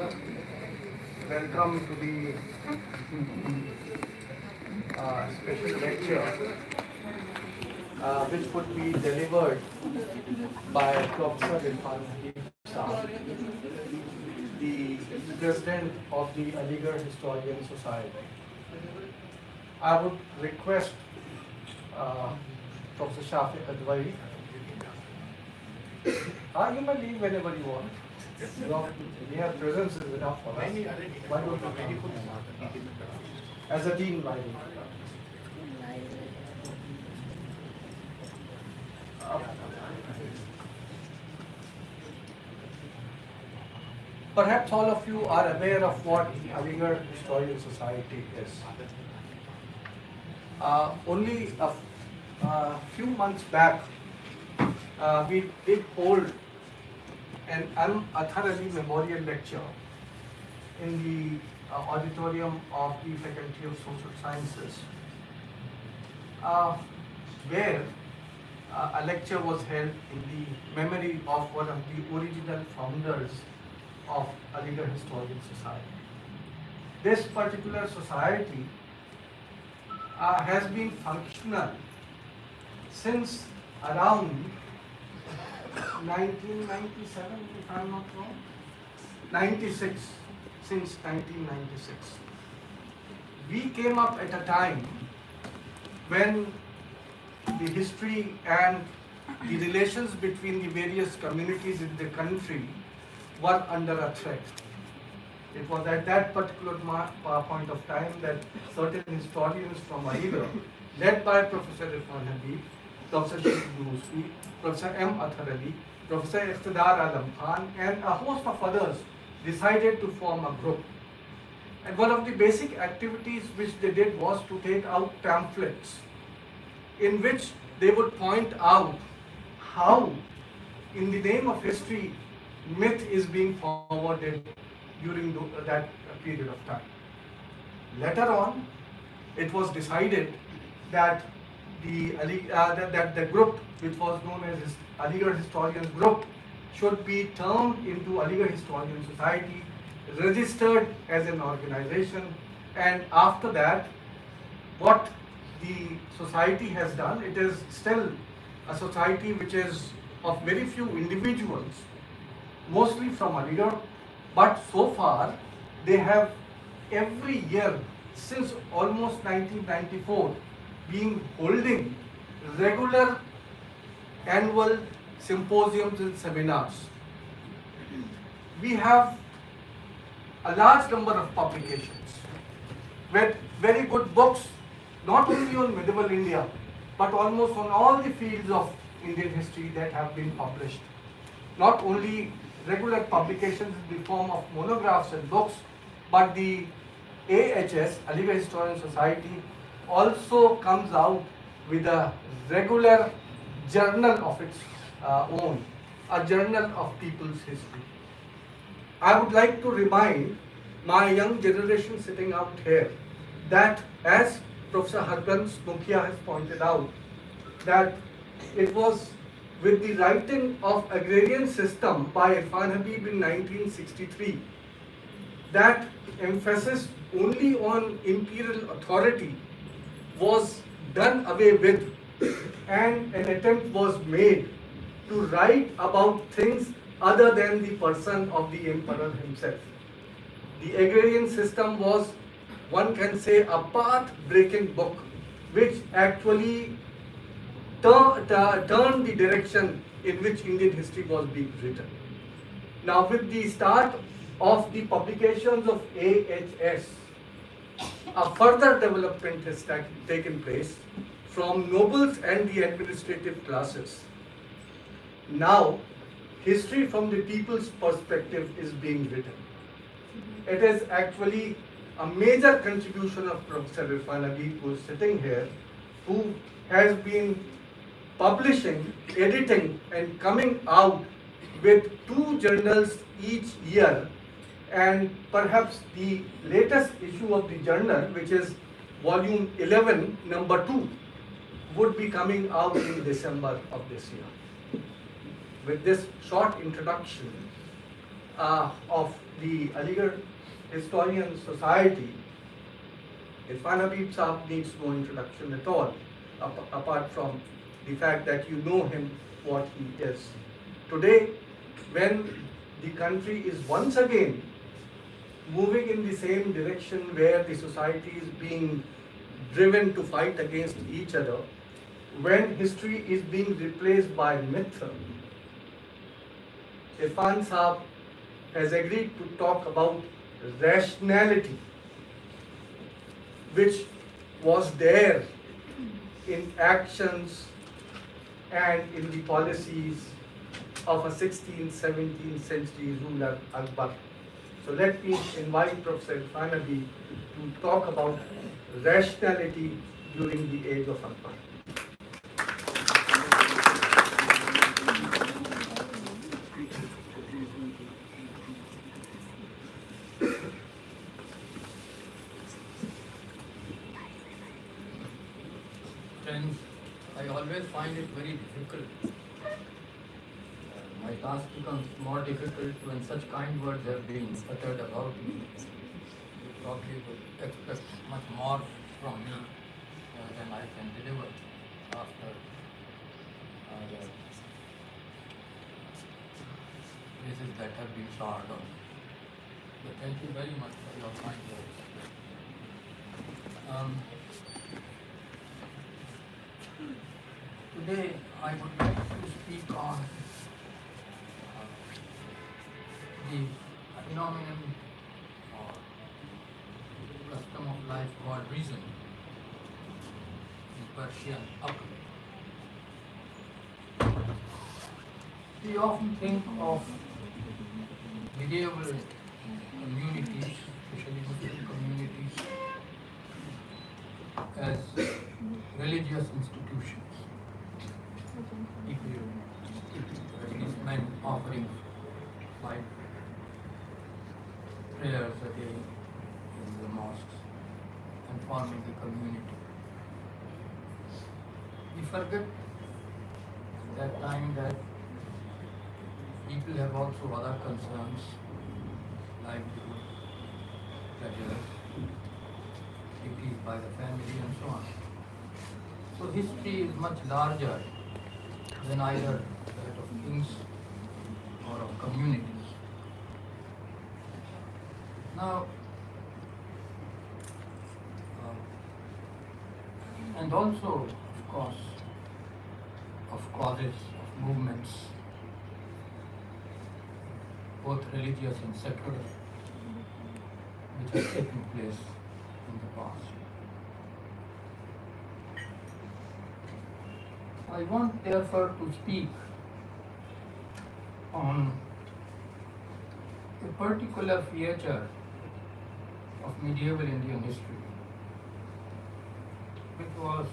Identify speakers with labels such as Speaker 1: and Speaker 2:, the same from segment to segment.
Speaker 1: Welcome to the special lecture which would be delivered by Professor Irfan Habib, the President of the Aligarh Historians Society. I would request Professor Shafiq Adwari. You may leave whenever you want. Your presence is enough for us. Why don't you come? As a team, why don't you? Perhaps all of you are aware of what Aligarh Historians Society is. Only a few months back, we did hold an Akbar Memorial Lecture in the auditorium of the Faculty of Social Sciences, where a lecture was held in the memory of one of the original founders of Aligarh Historians Society. This particular society has been functional since around 1997, if I am not wrong, 96, since 1996. We came up at a time when the history and the relations between the various communities in the country were under a threat. It was at that particular point of time that certain historians from Aligarh, led by Professor Irfan Habib, Professor Sheikh Yunusi, Professor M. Athar Ali, Professor Iqtidar Alam Khan, and a host of others decided to form a group. And one of the basic activities which they did was to take out pamphlets in which they would point out how, in the name of history, myth is being forwarded during that period of time. Later on, it was decided that the group, which was known as Aligarh Historians Group, should be turned into Aligarh Historians Society, registered as an organization, and after that, what the society has done, it is still a society which is of very few individuals, mostly from Aligarh, but so far they have every year since almost 1994 been holding regular annual symposiums and seminars. We have a large number of publications with very good books, not only on medieval India, but almost on all the fields of Indian history that have been published. Not only regular publications in the form of monographs and books, but the AHS, Aligarh Historians Society, also comes out with a regular journal of its own, a journal of people's history. I would like to remind my young generation sitting out here that, as Professor Harbans Mukhia has pointed out, that it was with the writing of Agrarian System by Irfan Habib in 1963 that emphasis only on imperial authority was done away with, and an attempt was made to write about things other than the person of the emperor himself. The Agrarian System was, one can say, a path-breaking book which actually turned the direction in which Indian history was being written. Now, with the start of the publications of AHS, a further development has taken place from nobles and the administrative classes. Now, history from the people's perspective is being written. It is actually a major contribution of Professor Irfan Habib, who is sitting here, who has been publishing, editing, and coming out with 2 journals each year, and perhaps the latest issue of the journal, which is volume 11, number 2, would be coming out in December of this year. With this short introduction, of the Aligarh Historians Society, Irfan Habib Saab needs no introduction at all, apart from the fact that you know him, what he is. Today, when the country is once again moving in the same direction where the society is being driven to fight against each other, when history is being replaced by myth, Irfan Saab has agreed to talk about rationality, which was there in actions and in the policies of a 16th, 17th century ruler Akbar. So let me invite Professor Irfan Habib to talk about rationality during the age of Akbar.
Speaker 2: Friends, I always find it very difficult. My task becomes more difficult when such kind words have been uttered about me. You probably would expect much more from me than I can deliver after the places that have been short on. But thank you very much for your kind words. Today I would like to speak on the phenomenon or custom of life called reason, in Persian Akbar. We often think of medieval communities, especially Muslim communities, as religious institutions. At least men offering 5 prayers a day in the mosques and forming the community. We forget at that time that people have also other concerns, livelihood, pleasures, duties by the family and so on. So history is much larger than either that of kings or of communities. Now, and also, of course, of causes, of movements, both religious and secular, which have taken place in the past. I want therefore to speak on a particular feature of medieval Indian history, which was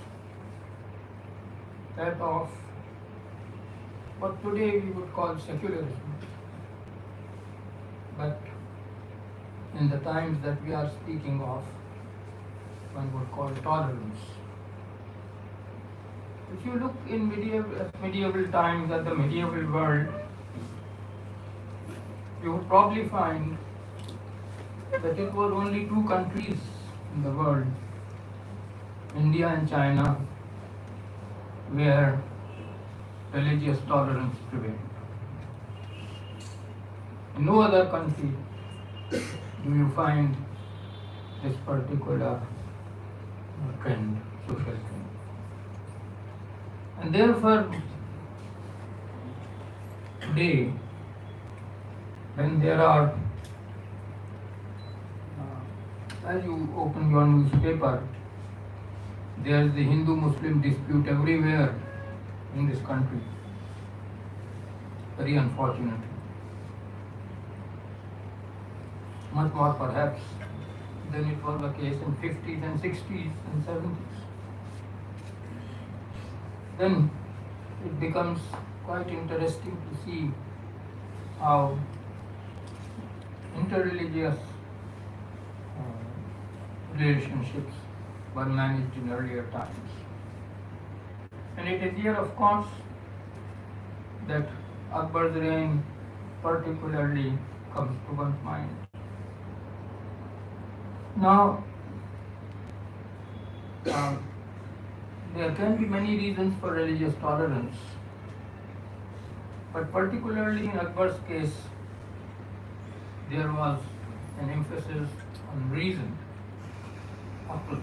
Speaker 2: that of what today we would call secularism, but in the times that we are speaking of, one would call tolerance. If you look in medieval times at the medieval world, you would probably find that it was only 2 countries in the world, India and China, where religious tolerance prevailed. In no other country do you find this particular trend, social trend. And therefore, today, when there are, as you open your newspaper, there is the Hindu-Muslim dispute everywhere in this country, very unfortunately. Much more perhaps than it was the case in 50s and 60s and 70s. Then it becomes quite interesting to see how interreligious relationships were managed in earlier times. And it is here, of course, that Akbar's reign particularly comes to one's mind. Now, there can be many reasons for religious tolerance, but particularly in Akbar's case, there was an emphasis on reason, akl,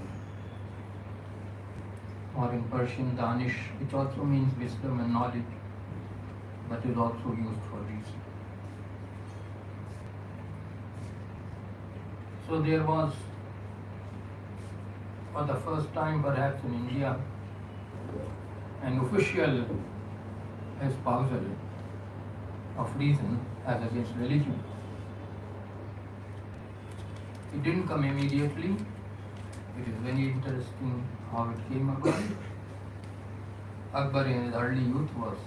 Speaker 2: or in Persian danish, which also means wisdom and knowledge, but is also used for reason. So there was, for the first time perhaps in India, an official espousal of reason as against religion. It didn't come immediately. It is very interesting how it came about. Akbar in his early youth was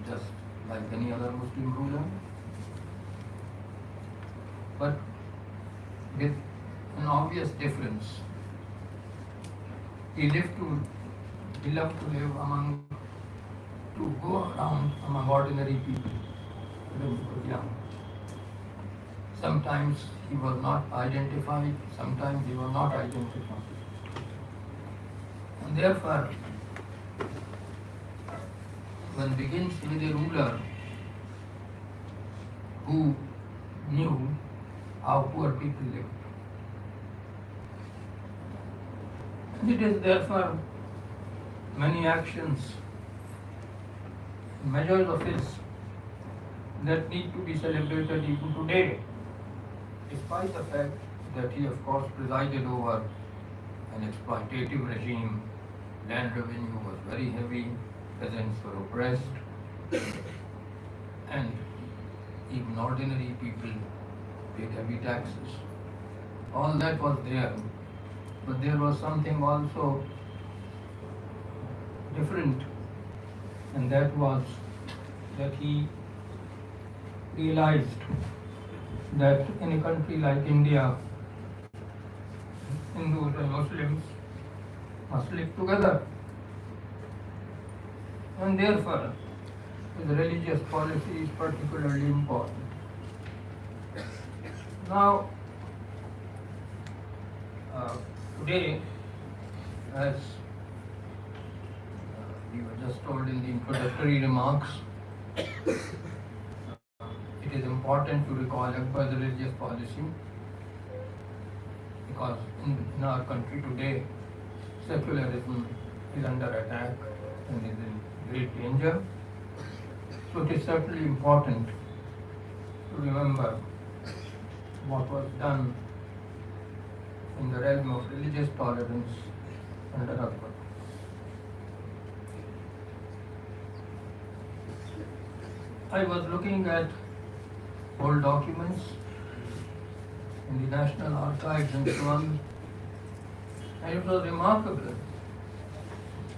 Speaker 2: just like any other Muslim ruler, but with an obvious difference. He loved to live to go around among ordinary people when he was young. Sometimes he was not identified, sometimes he was not identified. And therefore, one begins with a ruler who knew how poor people lived. And it is therefore many actions, measures of his that need to be celebrated even today, despite the fact that he of course presided over an exploitative regime. Land revenue was very heavy, peasants were oppressed, and even ordinary people paid heavy taxes. All that was there, but there was something also different, and that was that he realized that in a country like India, Hindus and Muslims must live together, and therefore the religious policy is particularly important. Now, today, as we were just told in the introductory remarks, it is important to recall Akbar's religious policy because in our country today, secularism is under attack and is in great danger. So it is certainly important to remember what was done in the realm of religious tolerance under Akbar. I was looking at old documents in the National Archives and so on, and it was remarkable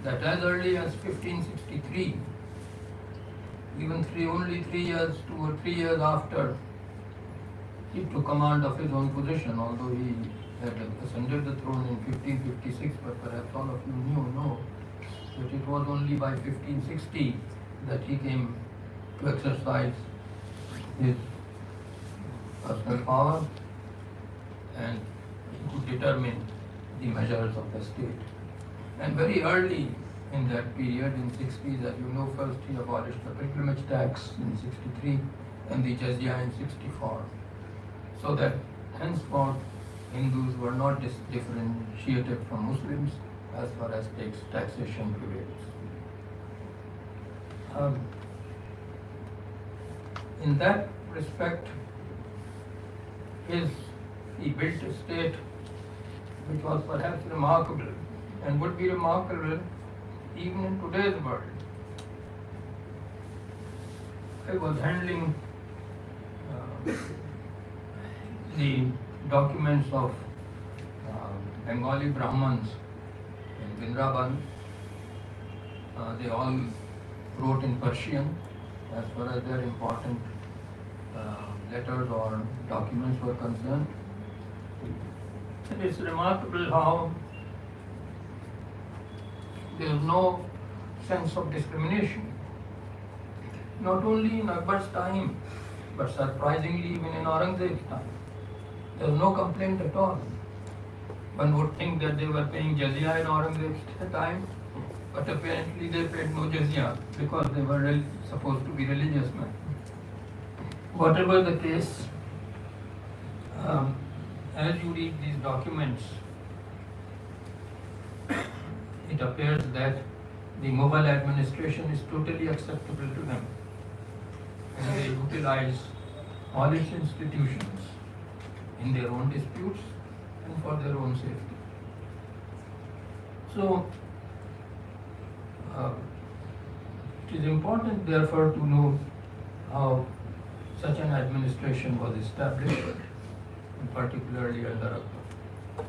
Speaker 2: that as early as 1563, even only 2 or 3 years after he took command of his own position, although he had ascended the throne in 1556, but perhaps all of you know that it was only by 1560 that he came to exercise his personal power and he could determine the measures of the state. And very early in that period, in 60s, as you know, first he abolished the pilgrimage tax in 63 and the jizya in 64, so that henceforth Hindus were not differentiated from Muslims as far as taxation prevails. In that respect, he built a state which was perhaps remarkable and would be remarkable even in today's world. I was handling the documents of Bengali Brahmins in Vrindavan. They all wrote in Persian as far as their important letters or documents were concerned. It is remarkable how there is no sense of discrimination. Not only in Akbar's time, But surprisingly, even in Aurangzeb's time, there was no complaint at all. One would think that they were paying jizya in Aurangzeb's time, but apparently they paid no jizya because they were supposed to be religious men. Whatever the case, as you read these documents, it appears that the Mughal administration is totally acceptable to them, and they utilize all its institutions in their own disputes and for their own safety. So, it is important therefore to know how such an administration was established, and particularly under Akbar.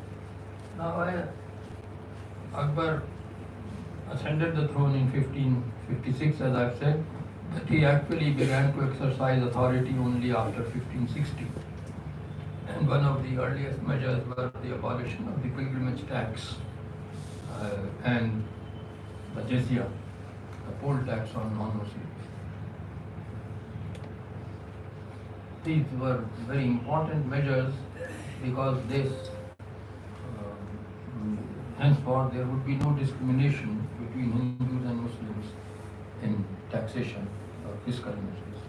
Speaker 2: Now, Akbar ascended the throne in 1556, as I've said, but he actually began to exercise authority only after 1560. And one of the earliest measures were the abolition of the pilgrimage tax and the jizya, the poll tax on non-Muslims. These were very important measures because henceforth there would be no discrimination between Hindus and Muslims in taxation or fiscal measures.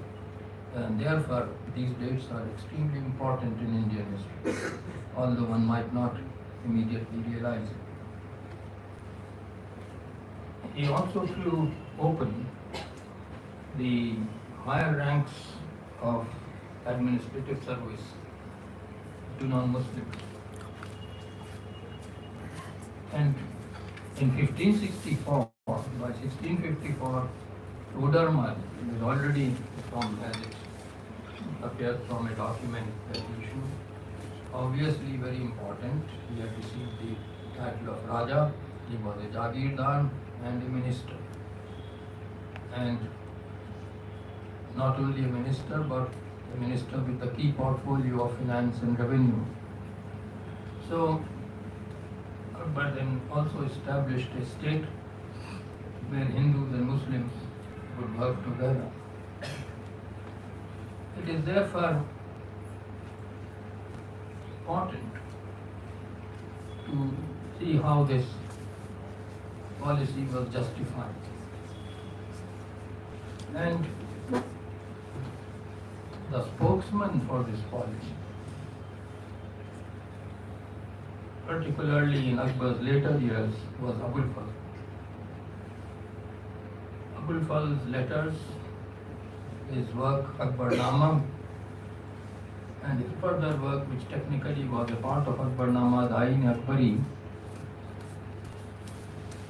Speaker 2: And therefore, these dates are extremely important in Indian history, although one might not immediately realize it. He also threw open the higher ranks of administrative service to non-Muslims. And in 1564, by 1654, Udarmal is already from, as it appears from a document that he issued, obviously very important. He had received the title of Raja, he was a Jagirdar and a minister. And not only a minister, but a minister with a key portfolio of finance and revenue. So, Akbar then also established a state where Hindus and Muslims would work together. It is therefore important to see how this policy was justified. And the spokesman for this policy, particularly in Akbar's later years, was Abul Fazl. Abul Fazl's letters, his work Akbarnama, and his further work, which technically was a part of Akbarnama, the Ain-e-Akbari,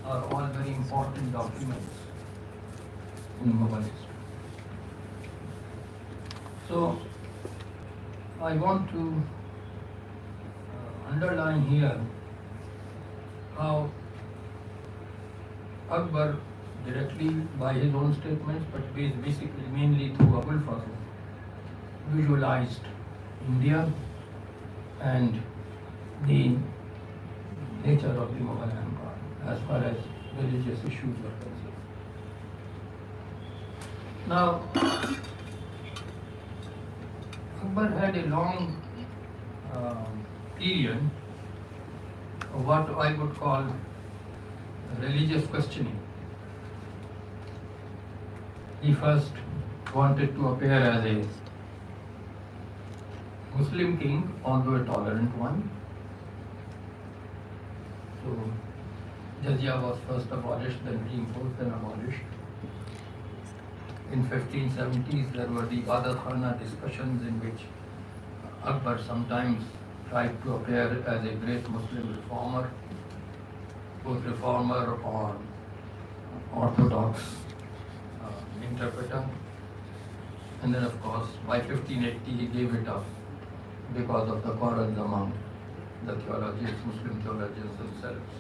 Speaker 2: are all very important documents in Mughal history. So, I want to underline here how Akbar, directly by his own statements, but basically mainly through Abul Fazl, visualized India and the nature of the Mughal Empire as far as religious issues were concerned. Now, Akbar had a long period of what I would call religious questioning. He first wanted to appear as a Muslim king, although a tolerant one. So, jizya was first abolished, then reimposed, then abolished. In 1570s, there were the Ibadat Khana discussions in which Akbar sometimes tried to appear as a great Muslim reformer, both reformer or orthodox interpreter. And then, of course, by 1580, he gave it up because of the quarrels among the theologians, Muslim theologians themselves.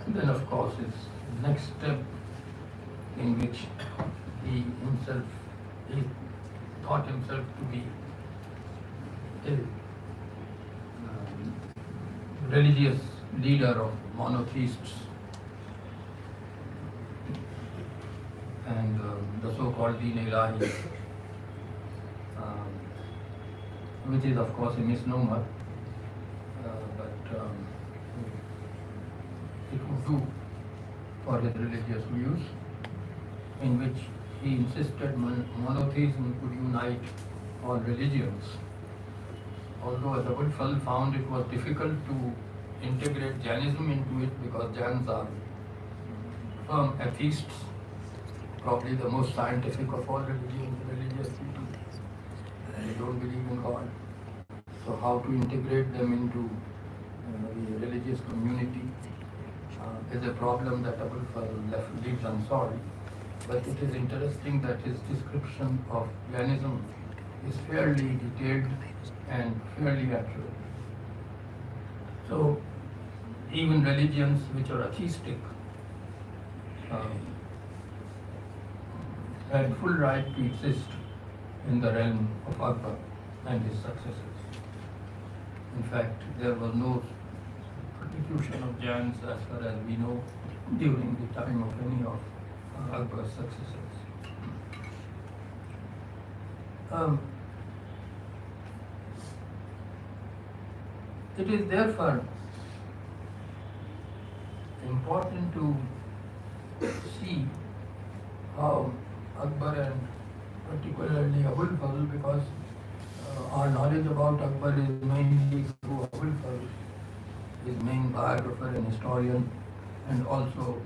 Speaker 2: And then, of course, his next step, in which he thought himself to be a religious leader of monotheists and the so-called Deen-e-Ilahi, which is of course a misnomer, but it would do for his religious views, in which he insisted monotheism could unite all religions. Although as Abul Fazl found it was difficult to integrate Jainism into it because Jains are firm atheists, probably the most scientific of all religious people. They don't believe in God. So how to integrate them into the religious community is a problem that Abul Fazl leaves unsolved. But it is interesting that his description of Jainism is fairly detailed and fairly accurate. So even religions which are atheistic had full right to exist in the realm of Akbar and his successors. In fact, there was no persecution of Jains as far as we know during the time of any of Akbar's successors. It is therefore important to see how Akbar and particularly Abul Fazl, because our knowledge about Akbar is mainly through Abul Fazl, his main biographer and historian, and also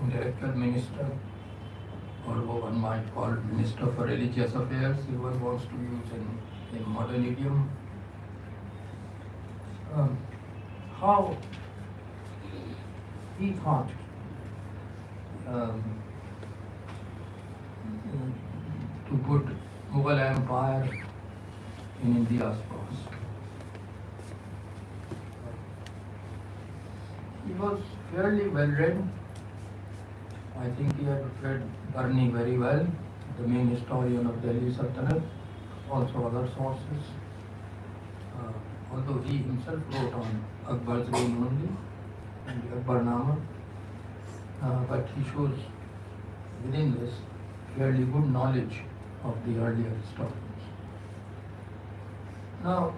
Speaker 2: intellectual minister, or what one might call Minister for Religious Affairs, if one wants to use in modern idiom. How he thought to put Mughal Empire in India's past. He was fairly well read. I think he had read Barni very well, the main historian of Delhi Sultanate, also other sources. Although he himself wrote on Akbar's reign only, and the Akbarnama, but he shows within this fairly good knowledge of the earlier historians. Now,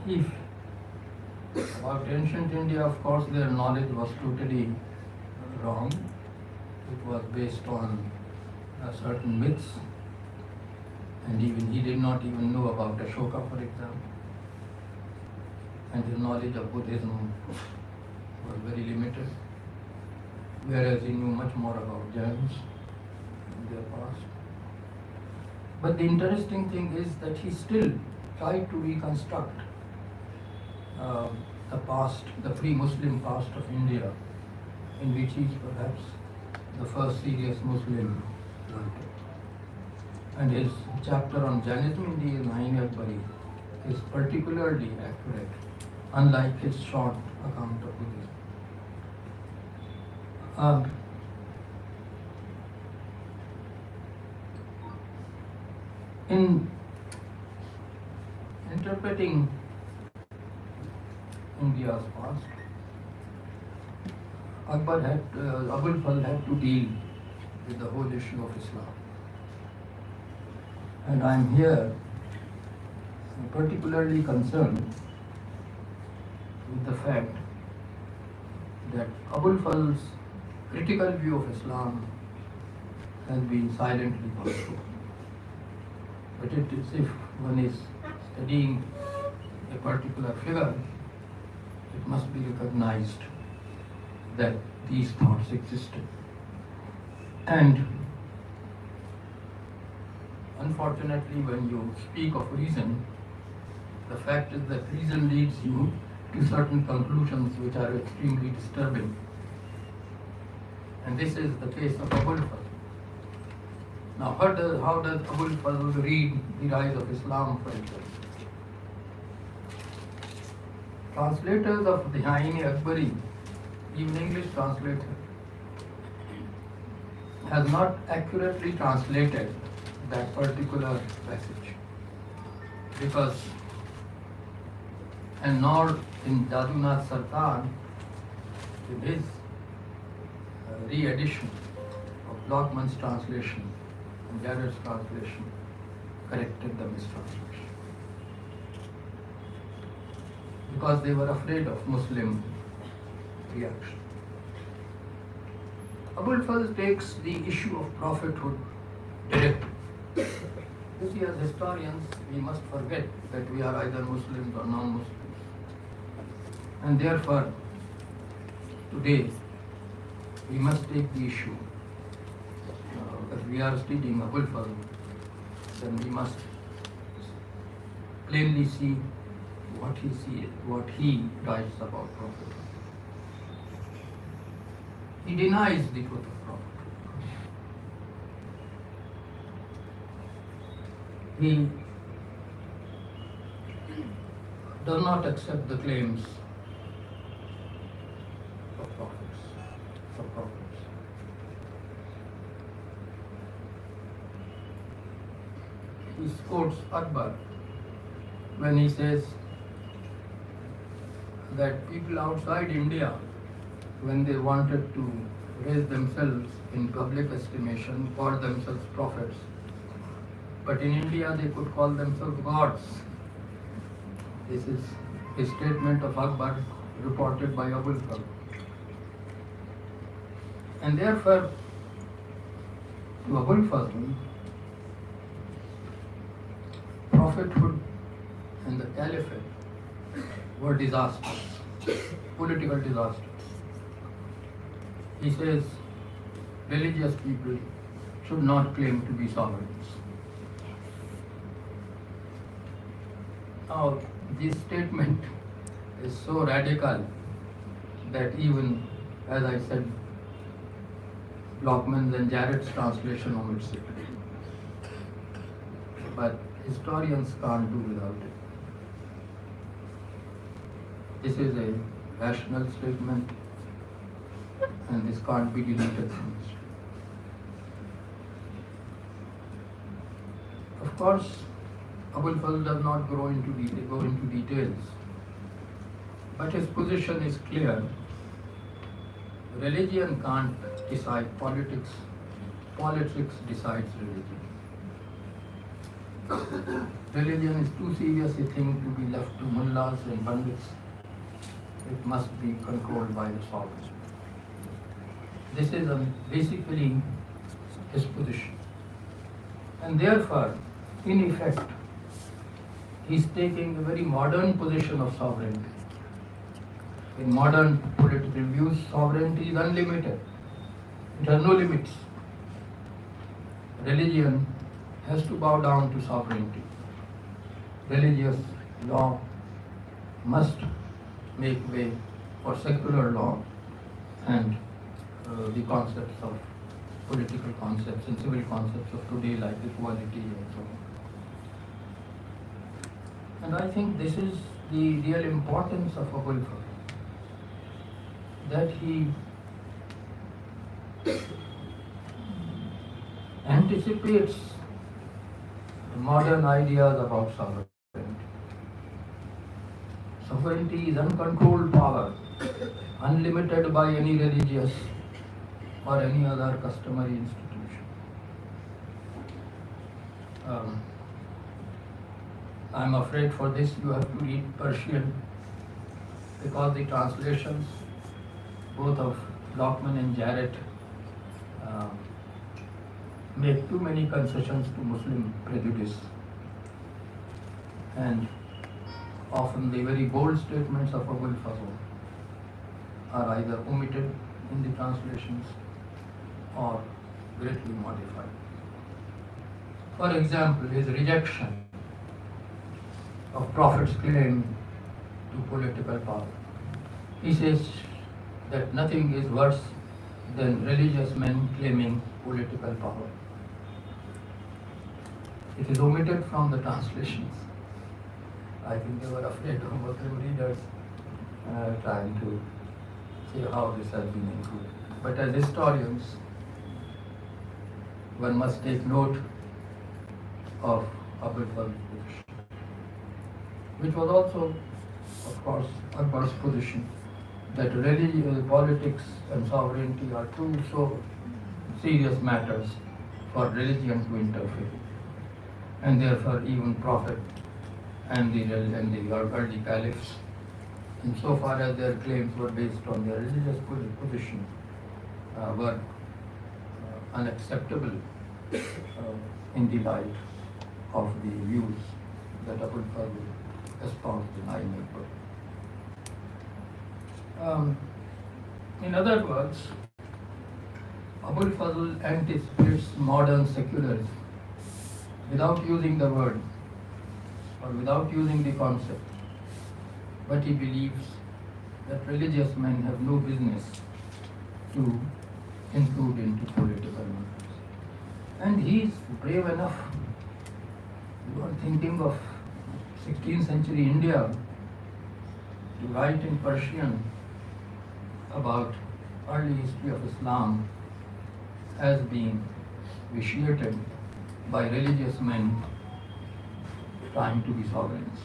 Speaker 2: if about ancient India, of course, their knowledge was totally wrong. It was based on certain myths, and even he did not even know about Ashoka, for example. And his knowledge of Buddhism was very limited, whereas he knew much more about Jains in their past. But the interesting thing is that he still tried to reconstruct the past, the pre-Muslim past of India, in which he is perhaps the first serious Muslim writer. And his chapter on Jainism in the Nine Akbari is particularly accurate, unlike his short account of Buddhism. In interpreting India's past, Abul Fazl had to deal with the whole issue of Islam. And I am here particularly concerned with the fact that Abul Fazl's critical view of Islam has been silently followed. But it is if one is studying a particular figure, it must be recognized that these thoughts existed. And unfortunately, when you speak of reason, the fact is that reason leads you to certain conclusions which are extremely disturbing. And this is the case of Abul Fazl. Now, how does Abul Fazl read the rise of Islam, for example? Translators of the Ain Akbari, even English translator, has not accurately translated that particular passage, because, and nor in Jadunath Sarkar, in his re-edition of Blockman's translation and Garrett's translation, corrected the mistranslation. Because they were afraid of Muslim reaction. Abul Fazl takes the issue of prophethood directly. You see, as historians, we must forget that we are either Muslims or non-Muslims. And therefore, today, we must take the issue. If we are studying Abul Fazl, then we must plainly see what he writes about prophethood. He denies the truth of prophethood. He does not accept the claims of prophets. He quotes Akbar when he says that people outside India, when they wanted to raise themselves in public estimation, called themselves prophets. But in India, they could call themselves gods. This is a statement of Akbar reported by Abul Fazl. And therefore, to Abul Fazl, prophethood and the caliphate were disasters, political disasters. He says religious people should not claim to be sovereigns. Now, this statement is so radical that even, as I said, Lockman's and Jarrett's translation omits it. But historians can't do without it. This is a rational statement, and this can't be deleted from history. Of course, Abul Fazl does not go into details, but his position is clear. Religion can't decide politics. Politics decides religion. Religion is too serious a thing to be left to mullahs and pandits. It must be controlled by the sovereign. This is basically his position. And therefore, in effect, he is taking a very modern position of sovereignty. In modern political views, sovereignty is unlimited. It has no limits. Religion has to bow down to sovereignty. Religious law must make way for secular law and the concepts of political concepts and civil concepts of today, like equality and so on. And I think this is the real importance of Abul Fazl, that he anticipates modern ideas about sovereignty. Sovereignty is uncontrolled power, unlimited by any religious or any other customary institution. I'm afraid for this you have to read Persian, because the translations, both of Lockman and Jarrett, make too many concessions to Muslim prejudice, and often the very bold statements of Abul Fazl are either omitted in the translations or greatly modified. For example, his rejection of Prophet's claim to political power. He says that nothing is worse than religious men claiming political power. It is omitted from the translations. I think they were afraid of Muslim readers trying to see how this has been included. But as historians, one must take note of Abul Fazl's position, which was also, of course, Akbar's position, that religion, politics and sovereignty are two so serious matters for religion to interfere. and therefore even prophet and the early caliphs, insofar as their claims were based on their religious position, were unacceptable in the light of the views that Abul Fazl espoused in Akbar. In other words, Abul Fazl anticipates modern secularism without using the word or without using the concept, but he believes that religious men have no business to intrude into political matters. And he is brave enough. You are thinking of 16th century India to write in Persian about early history of Islam as being vitiated by religious men trying to be sovereigns.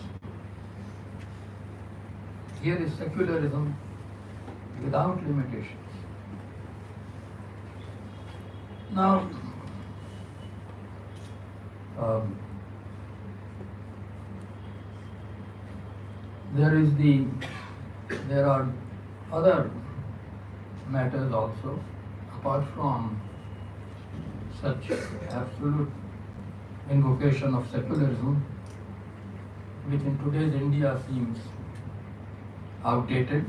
Speaker 2: Here is secularism without limitations. Now, there are other matters also, apart from such absolute invocation of secularism, which in today's India seems outdated,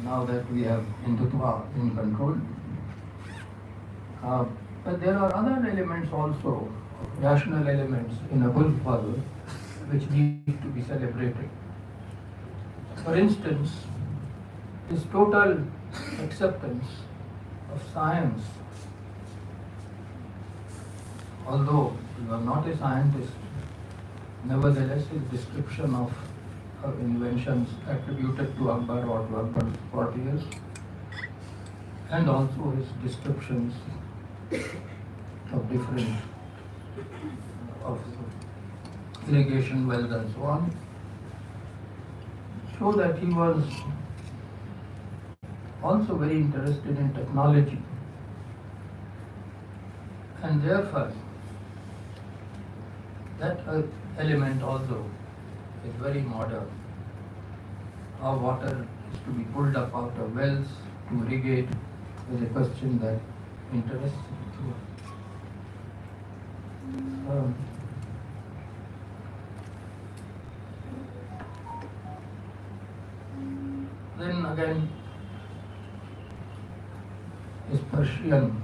Speaker 2: now that we have Hindutva in control. But there are other elements also, rational elements in Abul Fazl, which need to be celebrated. For instance, his total acceptance of science, although he was not a scientist, nevertheless his description of inventions attributed to Akbar or to Akbar's courtiers, and also his descriptions of different of irrigation wells and so on, show that he was also very interested in technology, and therefore that element also is very modern. How water is to be pulled up out of wells to irrigate is a question that interests him. Then again, is Persian.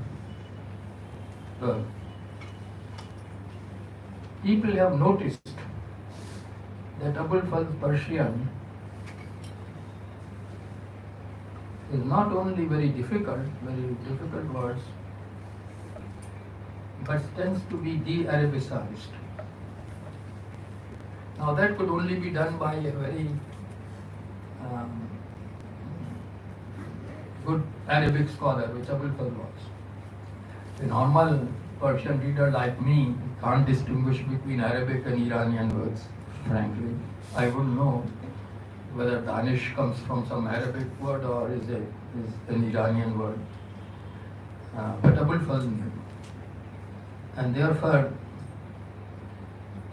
Speaker 2: People have noticed that Abul Fazl's Persian is not only very difficult words, but tends to be de-Arabicized. Now that could only be done by a very good Arabic scholar, which Abul Fazl was. A normal Persian reader like me can't distinguish between Arabic and Iranian words, frankly. I wouldn't know whether Danish comes from some Arabic word or is an Iranian word. But Abul Fazl knew. And therefore,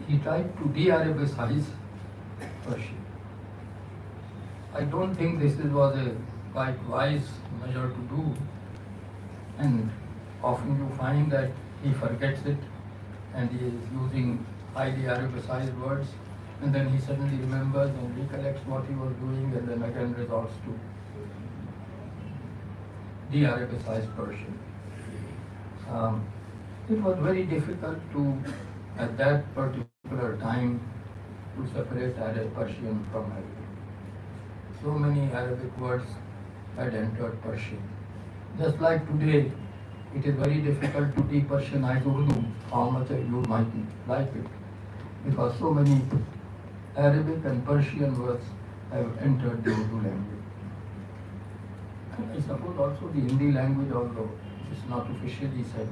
Speaker 2: he tried to de-Arabicize Persian. I don't think this was a quite wise measure to do, and often you find that he forgets it and he is using highly Arabicized words, and then he suddenly remembers and recollects what he was doing and then again resorts to de-Arabicized Persian. It was very difficult to, at that particular time, to separate Persian from Arabic. So many Arabic words had entered Persian. Just like today, it is very difficult to de-Persianize Urdu, how much you might like it, because so many Arabic and Persian words have entered the Urdu language. I suppose also the Hindi language, although it's not officially said.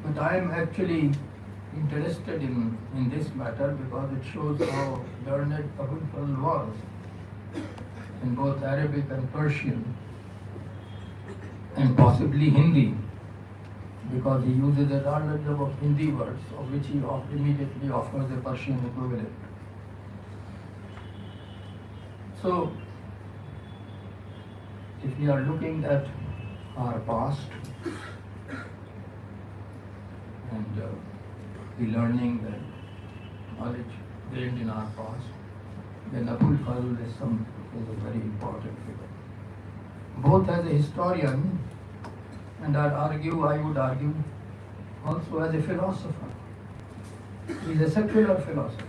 Speaker 2: But I am actually interested in this matter because it shows how learned Abul Fazl was in both Arabic and Persian, and possibly Hindi, because he uses a large number of Hindi words, of which he immediately offers a Persian equivalent. So, if we are looking at our past and the learning and knowledge gained in our past, then Abul Fazl is a very important figure. Both as a historian and I would argue, also as a philosopher. He is a secular philosopher.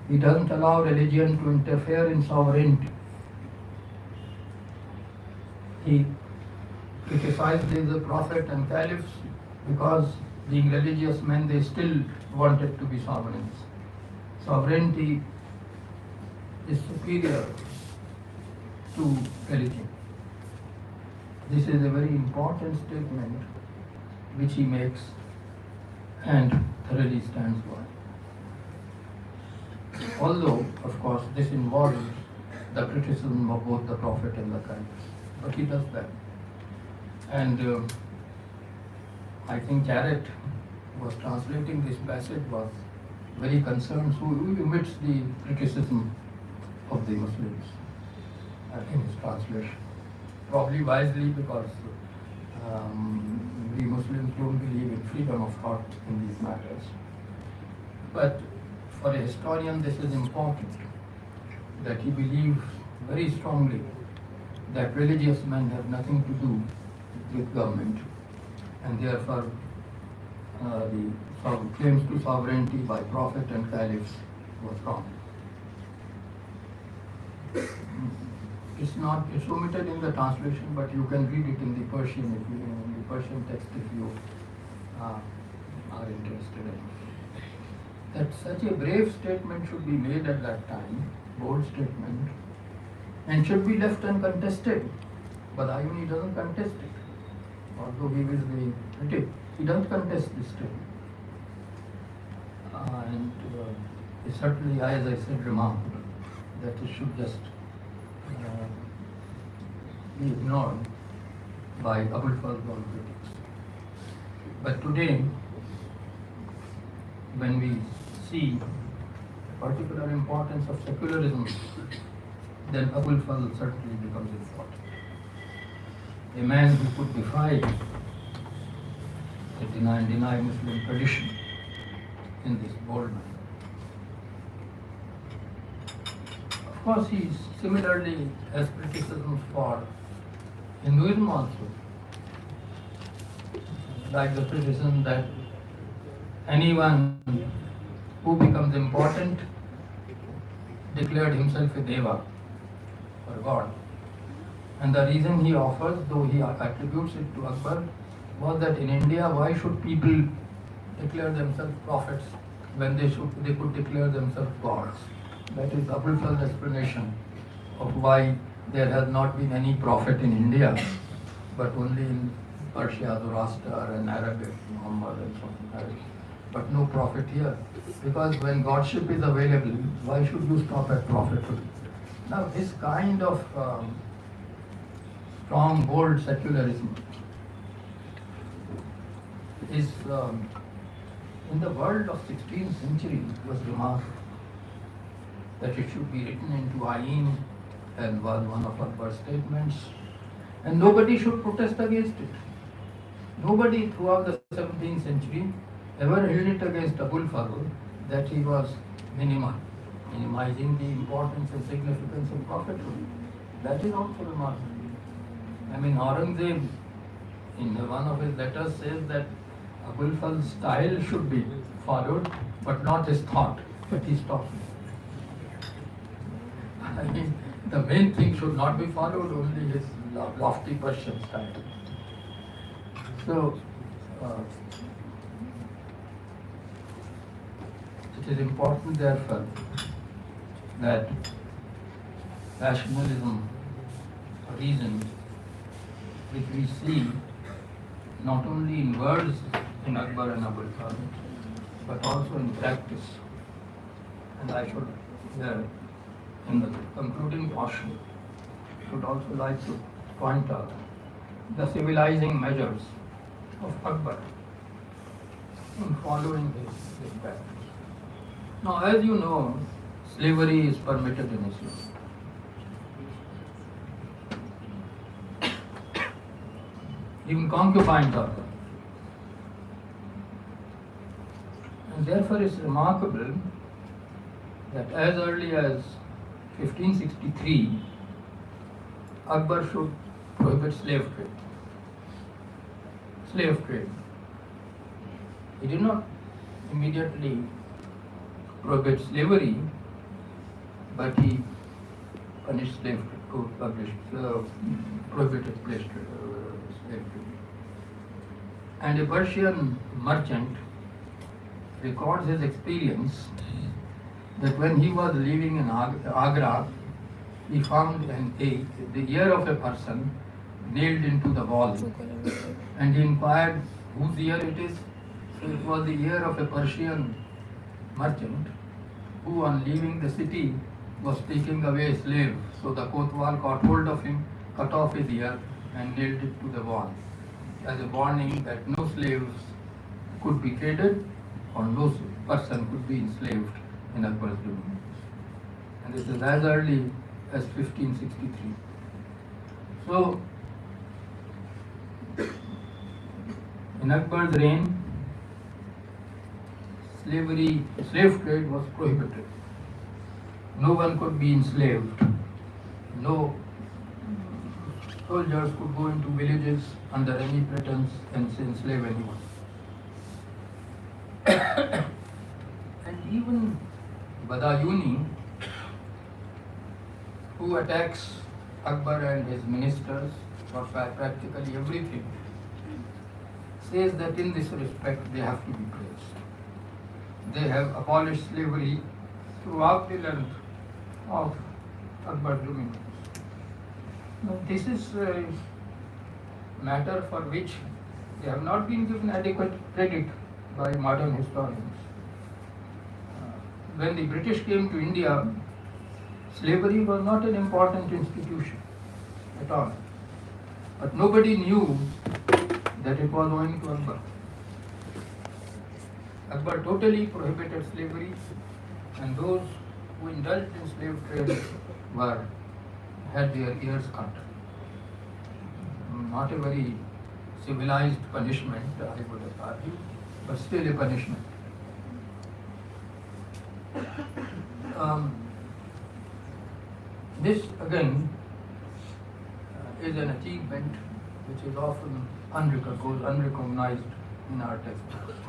Speaker 2: He doesn't allow religion to interfere in sovereignty. He criticized the Prophet and Caliphs because, being religious men, they still wanted to be sovereigns. Sovereignty is superior to religion. This is a very important statement which he makes and thoroughly stands by. Although, of course, this involves the criticism of both the Prophet and the Caliphs. But he does that. And I think Jarrett was translating this passage, was very concerned, so he omits the criticism of the Muslims in his translation. Probably wisely, because we Muslims don't believe in freedom of thought in these matters. But for a historian, this is important, that he believes very strongly that religious men have nothing to do with government, and therefore the claims to sovereignty by Prophet and Caliphs was wrong. It's omitted in the translation, but you can read it in the Persian text if you are interested in it. That such a brave statement should be made at that time, bold statement, and should be left uncontested. But Ayuni doesn't contest it. Although he is the critic, he doesn't contest this statement. And it's certainly, as I said, remarkable that it should just be ignored by Abul Fazl critics. But today, when we see the particular importance of secularism, then Abul Fazl certainly becomes important. A man who could defy deny Muslim tradition in this bold manner. Of course, he similarly has criticisms for Hinduism also, like the criticism that anyone who becomes important declared himself a deva, or God. And the reason he offers, though he attributes it to Akbar, was that in India, why should people declare themselves prophets when they could declare themselves gods? That is Abul Fazl's explanation of why there has not been any prophet in India, but only in Persia, Zoroaster, and Arabic, Muhammad, and so on. But no prophet here. Because when Godship is available, why should you stop at prophethood? Now, this kind of strong, bold secularism is, in the world of 16th century, was remarkable. That it should be written into Ayn, and was one of Akbar's statements, and nobody should protest against it. Nobody throughout the 17th century ever held it against Abul Fazl that he was minimizing the importance and significance of prophethood. That is also remarkable. I mean, Aurangzeb, in one of his letters, says that Abul Fazl's style should be followed, but not his thought. But he stops it. I mean, the main thing should not be followed, only his lofty Persian style. So, it is important, therefore, that rationalism, reason, which we see not only in words in Akbar and Abul Fazl, but also in practice. And I should, in the concluding portion, should also like to point out the civilizing measures of Akbar in following his path. Now, as you know, slavery is permitted in Islam. Even concubines are there. And therefore it's remarkable that as early as 1563, Akbar should prohibit slave trade. Slave trade. He did not immediately prohibit slavery, but he punished slave trade, prohibited slave trade. And a Persian merchant records his experience that when he was living in Agra, he found the ear of a person nailed into the wall, and he inquired whose ear it is. So it was the ear of a Persian merchant who, on leaving the city, was taking away a slave. So the Kotwal caught hold of him, cut off his ear, and nailed it to the wall as a warning that no slaves could be traded or no person could be enslaved in Akbar's dominions. And this is as early as 1563. So, in Akbar's reign, slave trade was prohibited. No one could be enslaved. No soldiers could go into villages under any pretense and enslave anyone. And even Badayuni, who attacks Akbar and his ministers for practically everything, says that in this respect they have to be praised. They have abolished slavery throughout the length of Akbar's dominions. Now, this is a matter for which they have not been given adequate credit by modern historians. When the British came to India, slavery was not an important institution at all. But nobody knew that it was owing to Akbar. Akbar totally prohibited slavery, and those who indulged in slave trade had their ears cut. Not a very civilized punishment, I would have argued, but still a punishment. This again is an achievement which is often unrecognized in our textbooks.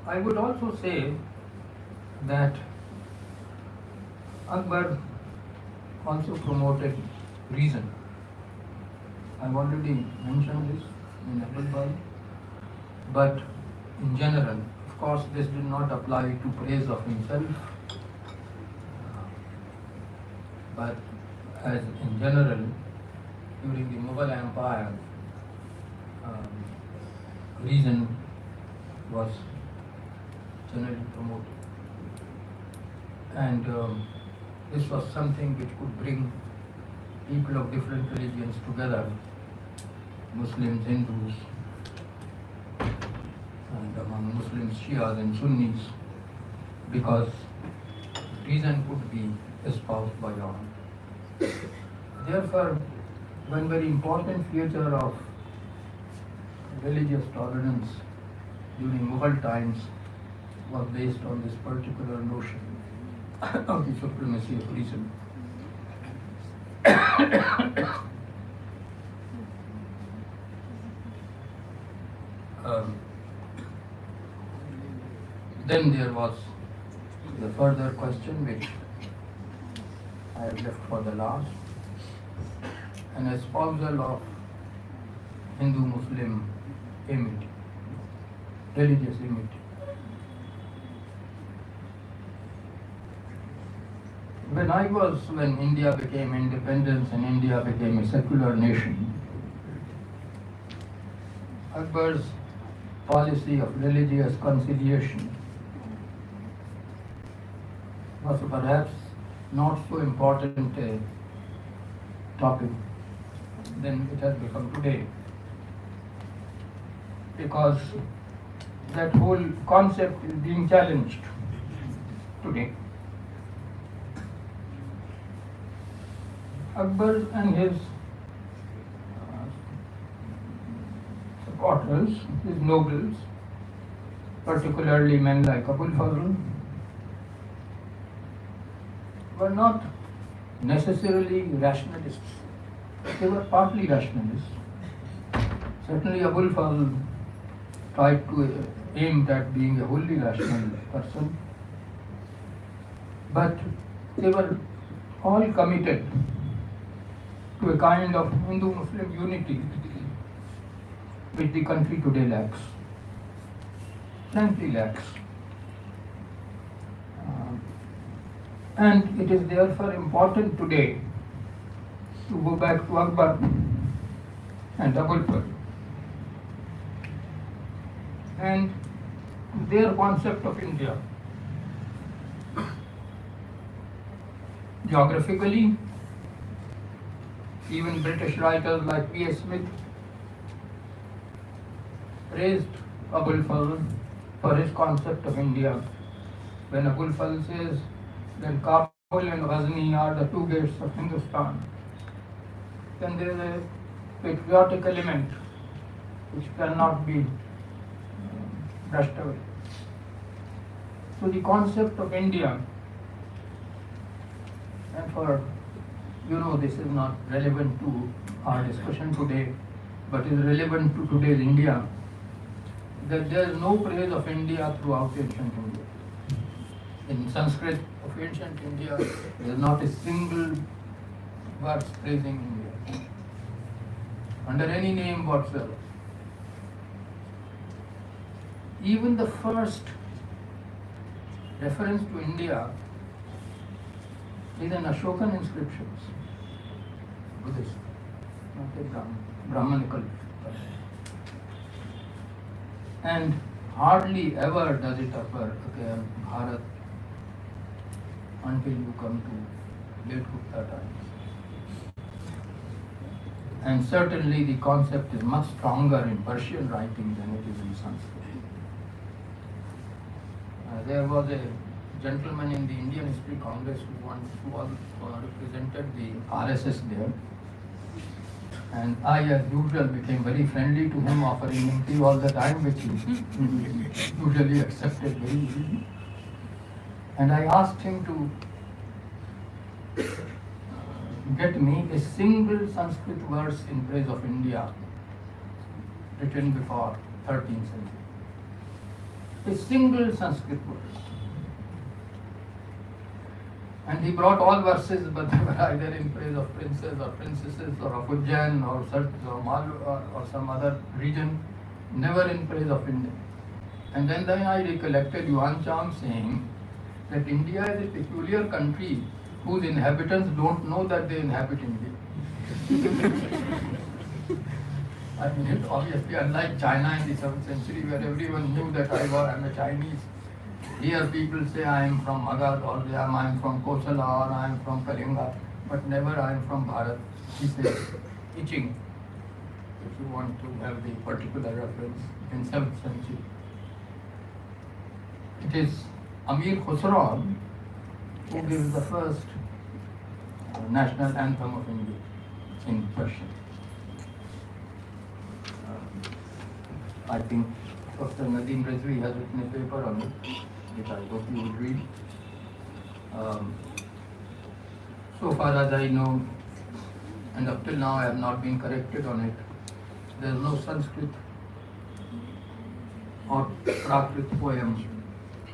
Speaker 2: I would also say that Akbar also promoted reason. I've already mentioned this in Akbar, but in general, of course, this did not apply to praise of himself, but as in general, during the Mughal Empire, reason was generally promoted. And this was something which could bring people of different religions together, Muslims, Hindus, and among Muslims, Shias and Sunnis, because reason could be espoused by all. Therefore, one very important feature of religious tolerance during Mughal times was based on this particular notion of the supremacy of reason. Then there was the further question which I have left for the last, an espousal of Hindu-Muslim amity, religious amity. When India became independent and India became a secular nation, Akbar's policy of religious conciliation was perhaps not so important a topic than it has become today. Because that whole concept is being challenged today. Akbar and his supporters, his nobles, particularly men like Abul Fazl, were not necessarily rationalists. They were partly rationalists. Certainly Abul Fazl tried to aim at being a wholly rational person, but they were all committed to a kind of Hindu-Muslim unity which the country today lacks, frankly lacks. And it is therefore important today to go back to Akbar and Abul Fazl and their concept of India. Geographically, even British writers like P.S. Smith praised Abul Fazl for his concept of India. When Abul Fazl says that Kabul and Ghazni are the two gates of Hindustan, then there is a patriotic element which cannot be brushed away. So the concept of India, and for this is not relevant to our discussion today, but is relevant to today's India, that there is no praise of India throughout ancient India. In Sanskrit of ancient India, there is not a single verse praising India, under any name whatsoever. Even the first reference to India is in Ashokan inscriptions, Buddhist, not a Brahmanical. And hardly ever does it occur in Bharat until you come to late Gupta times. And certainly the concept is much stronger in Persian writing than it is in Sanskrit. There was a gentleman in the Indian History Congress who represented the RSS there. And I, as usual, became very friendly to him, offering him tea all the time, which he usually accepted very easily. And I asked him to get me a single Sanskrit verse in praise of India written before 13th century. A single Sanskrit verse. And he brought all verses, but they were either in praise of princes or princesses or of Ujjain or Malu or some other region, never in praise of India. And then I recollected Yuan Chang saying that India is a peculiar country whose inhabitants don't know that they inhabit India. I mean, it's obviously unlike China in the 7th century where everyone knew that I am a Chinese. Here people say I am from Magadh or I am from Kosala or I am from Kalinga, but never I am from Bharat. He says, itching, if you want to have the particular reference in 7th century. It is Amir Khusraw who gives the first national anthem of India in Persian. I think Dr. Nadeem Rizvi has written a paper on it, which I hope you would read. So far as I know, and up till now I have not been corrected on it, there is no Sanskrit or Prakrit poem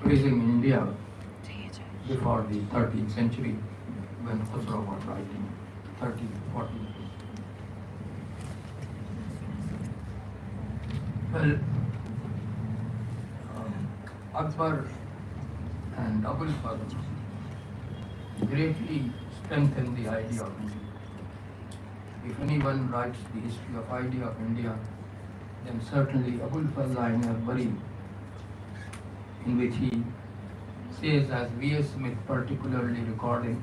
Speaker 2: praising India before the 13th century when Khusraw was writing, 13th, 14th. Well, Akbar and Abul Fazl greatly strengthened the idea of India. If anyone writes the history of idea of India, then certainly Abul Fazl in Akbari, in which he says, as V.S. Smith particularly recording,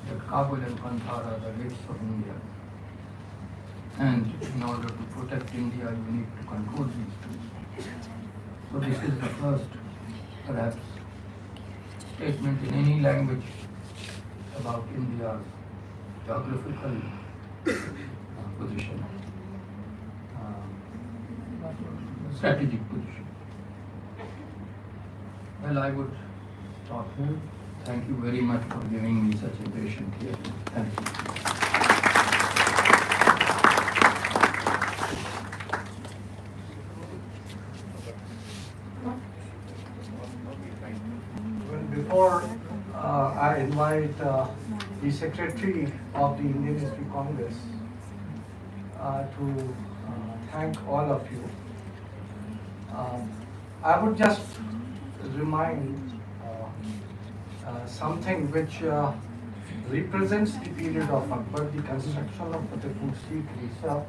Speaker 2: that Kabul and Kandahar are the gates of India. and in order to protect India, you need to control these two. So this is the first, perhaps, statement in any language about India's geographical position, strategic position. Well, I would stop here. Thank you very much for giving me such a patient hearing. Thank you.
Speaker 1: Before I invite the Secretary of the Indian History Congress to thank all of you, I would just remind something which represents the period of Akbar, the construction of Fatehpur Sikri,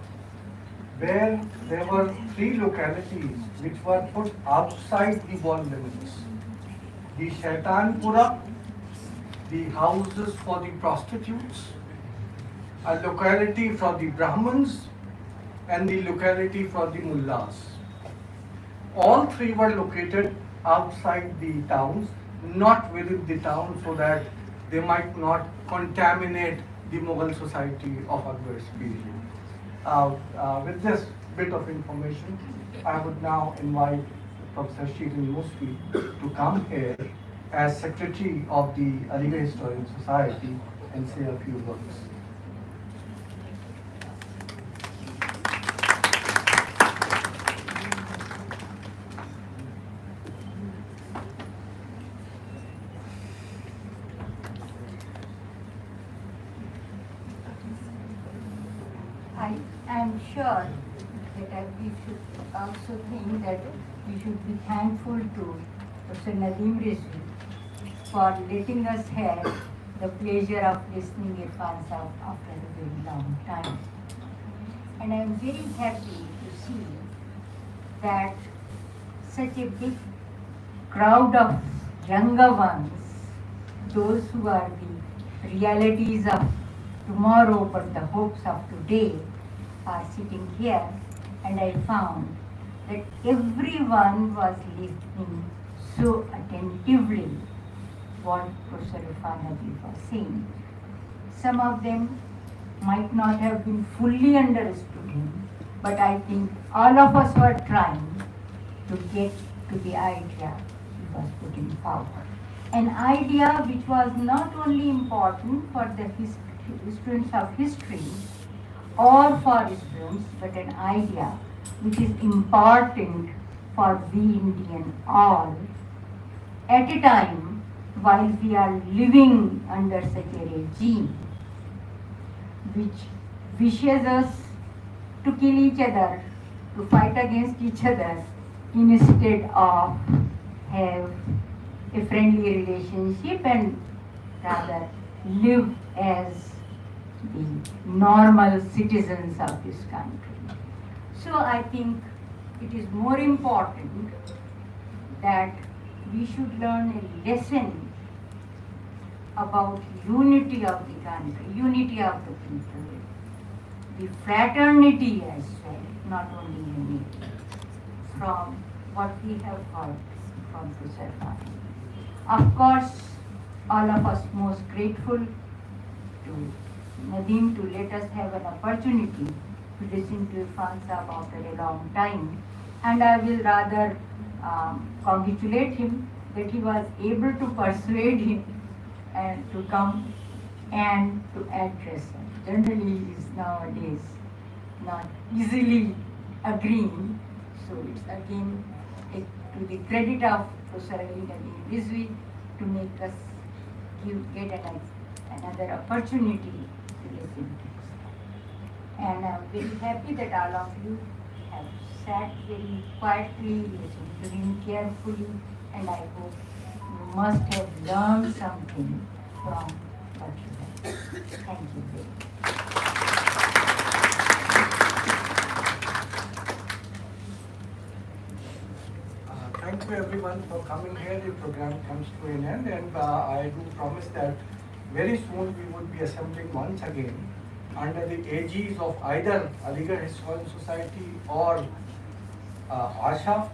Speaker 1: where there were 3 localities which were put outside the wall limits. The Shaitanpura, the houses for the prostitutes, a locality for the Brahmins, and the locality for the mullahs. All 3 were located outside the towns, not within the town, so that they might not contaminate the Mughal society of Akbar's period. With this bit of information, I would now invite Professor Irfan Habib to come here as Secretary of the Aligarh Historians Society and say a few words.
Speaker 3: I am sure that we should also think that we should be thankful to Professor Nadeem Rizvi for letting us have the pleasure of listening Irfan Sahab after a very long time. And I am very happy to see that such a big crowd of younger ones, those who are the realities of tomorrow but the hopes of today, are sitting here, and I found that everyone was listening so attentively what Professor Irfan Habib was saying. Some of them might not have been fully understood him, but I think all of us were trying to get to the idea he was putting forward. An idea which was not only important for the students of history or for students, but an idea which is important for we Indian all at a time while we are living under such a regime which wishes us to kill each other, to fight against each other, instead of have a friendly relationship and rather live as the normal citizens of this country. So I think it is more important that we should learn a lesson about unity of the country, unity of the people, the fraternity as well, not only unity, from what we have heard from Professor Irfan. Of course, all of us most grateful to Nadeem to let us have an opportunity to listen to Irfan Sahab after a long time, and I will rather congratulate him that he was able to persuade him and to come and to address him. Generally, he is nowadays not easily agreeing, so it's again to the credit of Professor Nadeem Rizvi to make us get another opportunity to listen to us. And I'm very happy that all of you have sat very quietly, listened to him carefully, and I hope you must have learned something from what you have. Thank you very much.
Speaker 1: Thank you everyone for coming here. The program comes to an end, and I do promise that very soon we would be assembling once again under the aegis of either Aligarh Historians Society or ASHA,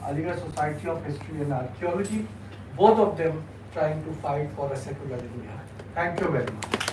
Speaker 1: Aligarh Society of History and Archaeology, both of them trying to fight for a secular India. Thank you very much.